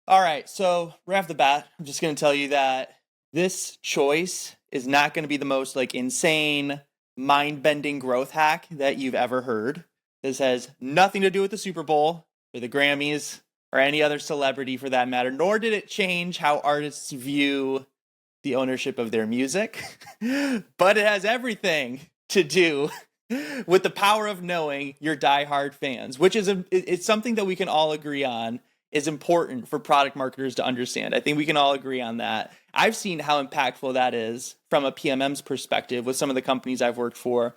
All right, so right off the bat, I'm just going to tell you that this choice is not going to be the most like insane, mind-bending growth hack that you've ever heard. This has nothing to do with the Super Bowl or the Grammys or any other celebrity for that matter, nor did it change how artists view the ownership of their music, but it has everything to do with the power of knowing your diehard fans, which is it's something that we can all agree on is important for product marketers to understand. I think we can all agree on that. I've seen how impactful that is from a PMM's perspective with some of the companies I've worked for.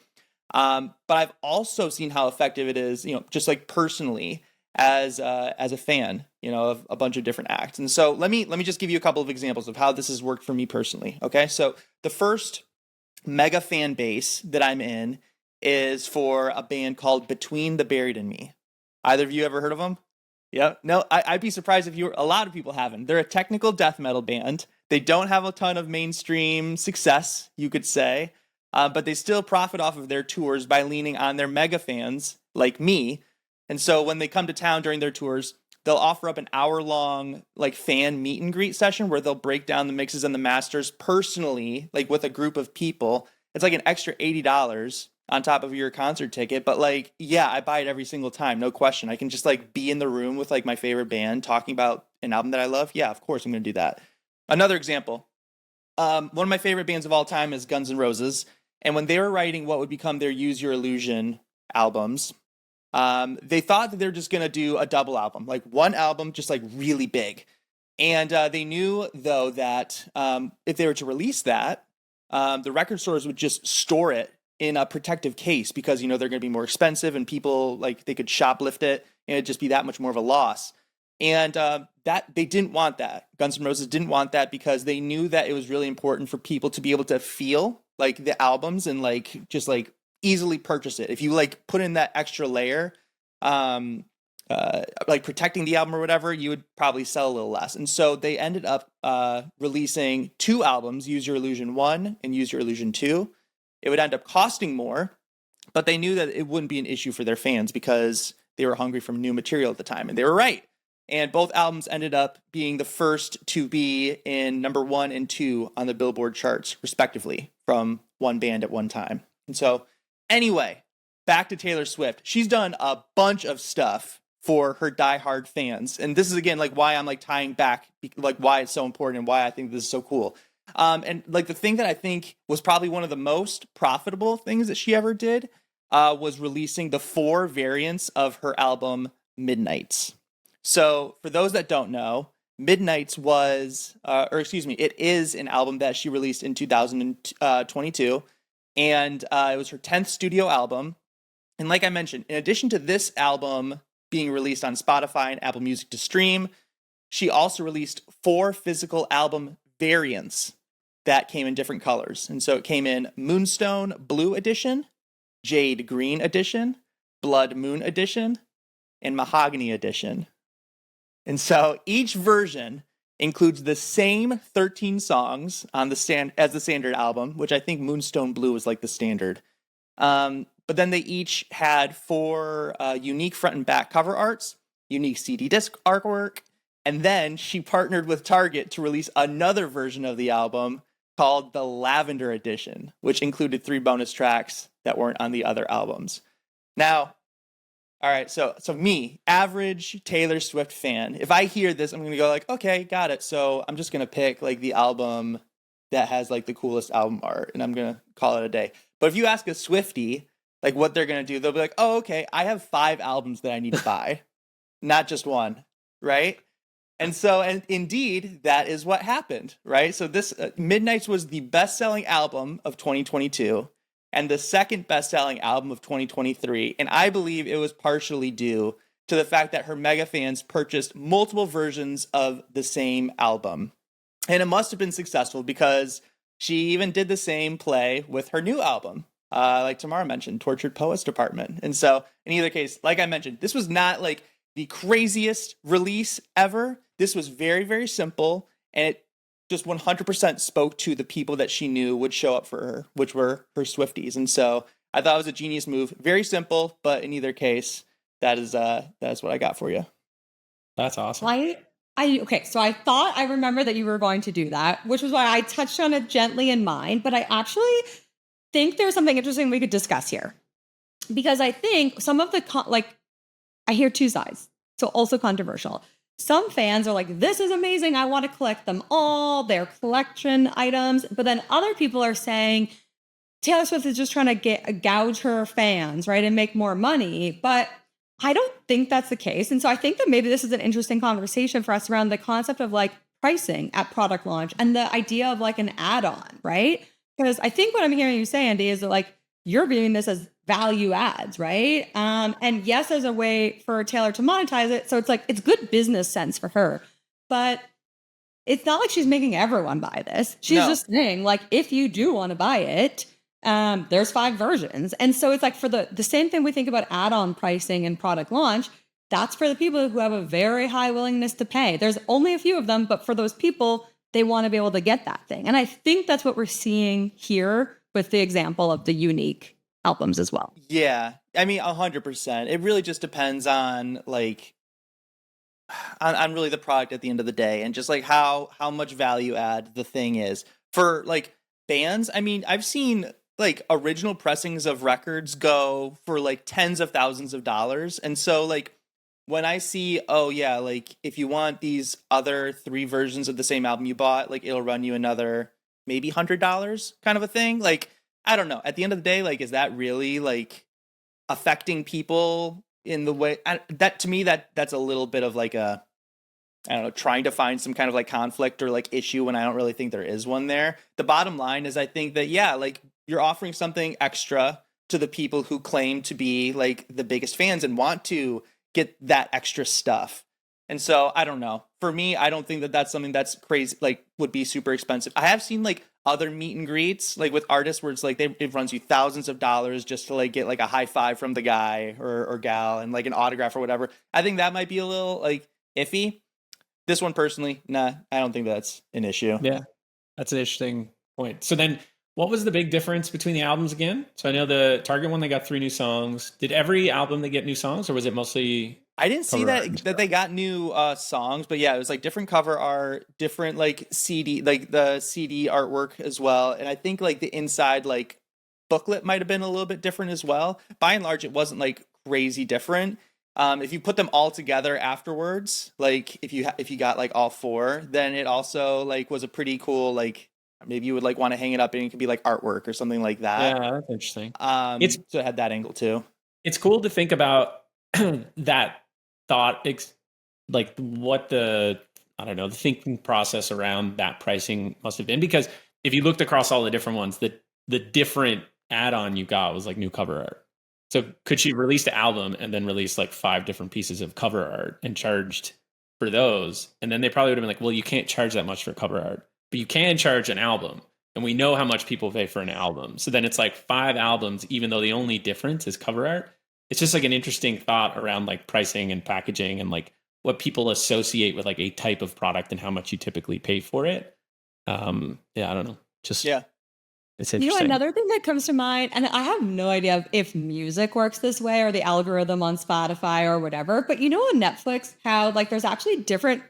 But I've also seen how effective it is, just like personally as a fan, of a bunch of different acts. And so let me just give you a couple of examples of how this has worked for me personally. Okay, so the first mega fan base that I'm in is for a band called Between the Buried and Me. Either of you ever heard of them? Yeah. No, I'd be surprised if a lot of people haven't. They're a technical death metal band. They don't have a ton of mainstream success, you could say, but they still profit off of their tours by leaning on their mega fans like me. And so when they come to town during their tours, they'll offer up an hour-long like fan meet and greet session where they'll break down the mixes and the masters personally, like with a group of people. It's like an extra $80 on top of your concert ticket, but like, yeah, I buy it every single time, no question. I can just like be in the room with like my favorite band talking about an album that I love. Yeah, of course I'm going to do that. Another example, one of my favorite bands of all time is Guns N' Roses, and when they were writing what would become their Use Your Illusion albums, they thought that they're just going to do a double album, like one album, just like really big. And they knew, though, that if they were to release that, the record stores would just store it in a protective case because, they're going to be more expensive and people, like, they could shoplift it and it'd just be that much more of a loss. And that they didn't want that. Guns N' Roses didn't want that because they knew that it was really important for people to be able to feel, like, the albums and, like, just, like, easily purchase it. If you like put in that extra layer, like protecting the album or whatever, you would probably sell a little less. And so they ended up releasing two albums, Use Your Illusion 1 and Use Your Illusion 2. It would end up costing more, but they knew that it wouldn't be an issue for their fans because they were hungry for new material at the time. And they were right. And both albums ended up being the first to be in number 1 and 2 on the Billboard charts, respectively, from one band at one time. And so anyway, back to Taylor Swift. She's done a bunch of stuff for her diehard fans. And this is, again, like why I'm like tying back, like why it's so important and why I think this is so cool. And like the thing that I think was probably one of the most profitable things that she ever did was releasing the 4 variants of her album Midnights. So for those that don't know, Midnights it is an album that she released in 2022. And it was her 10th studio album. And like I mentioned, in addition to this album being released on Spotify and Apple Music to stream, she also released 4 physical album variants that came in different colors. And so it came in Moonstone Blue Edition, Jade Green Edition, Blood Moon Edition, and Mahogany Edition. And so each version includes the same 13 songs on the standard album, which I think Moonstone Blue is like the standard. But then they each had 4 unique front and back cover arts, unique CD disc artwork, and then she partnered with Target to release another version of the album called the Lavender Edition, which included 3 bonus tracks that weren't on the other albums. Now, all right, so me, average Taylor Swift fan, if I hear this, I'm going to go like, okay, got it. So I'm just going to pick like the album that has like the coolest album art and I'm going to call it a day. But if you ask a Swiftie, like what they're going to do, they'll be like, oh, okay, I have 5 albums that I need to buy, not just one, right? And so, and indeed, that is what happened, right? So this Midnights was the best-selling album of 2022 and the second best-selling album of 2023. And I believe it was partially due to the fact that her mega fans purchased multiple versions of the same album. And it must have been successful because she even did the same play with her new album, like Tamara mentioned, Tortured Poets Department. And so in either case, like I mentioned, this was not like the craziest release ever. This was very, very simple, and it just 100% spoke to the people that she knew would show up for her, which were her Swifties. And so I thought it was a genius move. Very simple, but in either case, that's what I got for you. That's awesome. Well, Okay, so I thought I remember that you were going to do that, which was why I touched on it gently in mind, but I actually think there's something interesting we could discuss here. Because I think some of the, I hear two sides, so also controversial. Some fans are like, this is amazing. I want to collect them all. They're collection items. But then other people are saying Taylor Swift is just trying to gouge her fans, right? And make more money. But I don't think that's the case. And so I think that maybe this is an interesting conversation for us around the concept of like pricing at product launch and the idea of like an add-on, right? Because I think what I'm hearing you say, Andy, is that like you're viewing this as value adds, right? And yes, as a way for Taylor to monetize it. So it's like, it's good business sense for her. But it's not like she's making everyone buy this. She's just saying, like, if you do want to buy it, there's 5 versions. And so it's like for the same thing we think about add-on pricing and product launch, that's for the people who have a very high willingness to pay. There's only a few of them, but for those people, they want to be able to get that thing. And I think that's what we're seeing here with the example of the unique albums as well. Yeah. I mean, 100%. It really just depends on like on really the product at the end of the day and just like how much value add the thing is. For like bands, I mean, I've seen like original pressings of records go for like tens of thousands of dollars. And so like when I see, oh yeah, like if you want these other 3 versions of the same album you bought, like it'll run you another maybe $100 kind of a thing. Like, I don't know. At the end of the day, like, is that really like affecting people in the way that to me that's a little bit of like a, I don't know, trying to find some kind of like conflict or like issue when I don't really think there is one there. The bottom line is I think that, yeah, like you're offering something extra to the people who claim to be like the biggest fans and want to get that extra stuff. And so I don't know. For me, I don't think that that's something that's crazy, like would be super expensive. I have seen like other meet and greets, like with artists where it's like it runs you thousands of dollars just to like get like a high five from the guy or gal and like an autograph or whatever. I think that might be a little like iffy. This one personally, nah, I don't think that's an issue. Yeah, that's an interesting point. So then what was the big difference between the albums again? So I know the Target one, they got 3 new songs. Did every album they get new songs, or was it mostly... I didn't see that they got new songs, but yeah, it was like different cover art, different like CD, like the CD artwork as well. And I think like the inside like booklet might have been a little bit different as well. By and large, it wasn't like crazy different. If you put them all together afterwards, like if you got like all 4, then it also like was a pretty cool, like maybe you would like want to hang it up and it could be like artwork or something like that. Yeah, that's interesting. So it had that angle too. It's cool to think about that thought, like what the thinking process around that pricing must have been, because if you looked across all the different ones, the different add-on you got was like new cover art. So could she release the album and then release like 5 different pieces of cover art and charged for those? And then they probably would have been like, well, you can't charge that much for cover art, but you can charge an album. And we know how much people pay for an album. So then it's like 5 albums, even though the only difference is cover art. It's just like an interesting thought around like pricing and packaging and like what people associate with like a type of product and how much you typically pay for it. Yeah, I don't know. Just, yeah. It's interesting. Another thing that comes to mind, and I have no idea if music works this way or the algorithm on Spotify or whatever, but on Netflix, how like there's actually different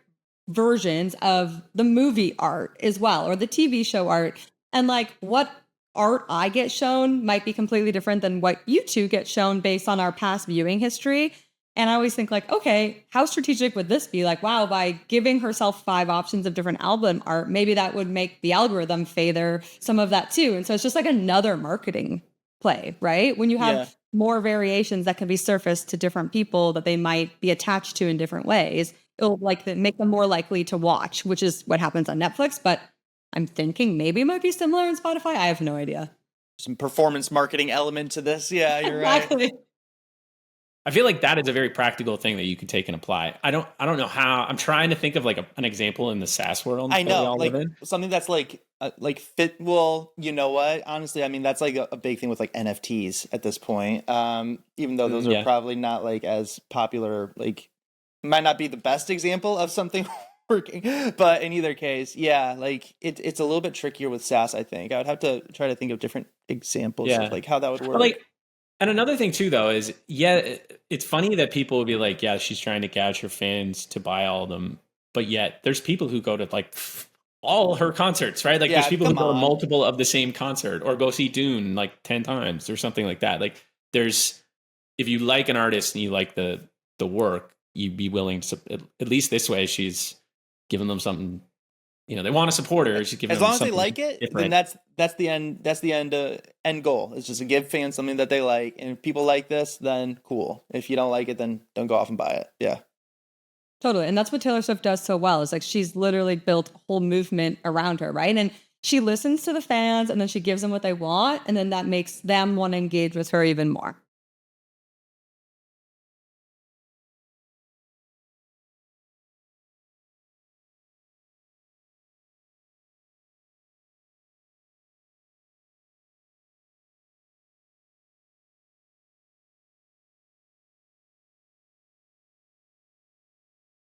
versions of the movie art as well, or the TV show art. And like what art I get shown might be completely different than what you two get shown based on our past viewing history. And I always think like, okay, how strategic would this be? Like, wow, by giving herself 5 options of different album art, maybe that would make the algorithm favor some of that too. And so it's just like another marketing play, right? When you have more variations that can be surfaced to different people that they might be attached to in different ways, it'll like make them more likely to watch, which is what happens on Netflix. But I'm thinking maybe it might be similar in Spotify. I have no idea. Some performance marketing element to this. Yeah, you're exactly. Right. I feel like that is a very practical thing that you can take and apply. I don't know how. I'm trying to think of like an example in the SaaS world. I know, like something that's like fit. Well, you know what? Honestly, I mean that's like a big thing with like NFTs at this point. Even though those are probably not like as popular, like might not be the best example of something working. But in either case, yeah, like it's a little bit trickier with SaaS. I think I would have to try to think of different examples of like how that would work. And another thing too, though, is it's funny that people would be like, yeah, she's trying to gouge her fans to buy all of them. but yet there's people who go to like all her concerts, right? Like Yeah, there's people who come go to on. multiple of the same concert or go see Dune like 10 times or something like that. Like there's, if you like an artist and you like the work, you'd be willing to, at least this way, she's giving them something, you know, they want to support her. She's giving As them long as they something like it, different. then that's the end goal. It's just to give fans something that they like, and if people like this, then cool. If you don't like it, then don't go off and buy it. Yeah. Totally. And that's what Taylor Swift does so well. Is like she's literally built a whole movement around her, right? And she listens to the fans and then she gives them what they want. And then that makes them want to engage with her even more.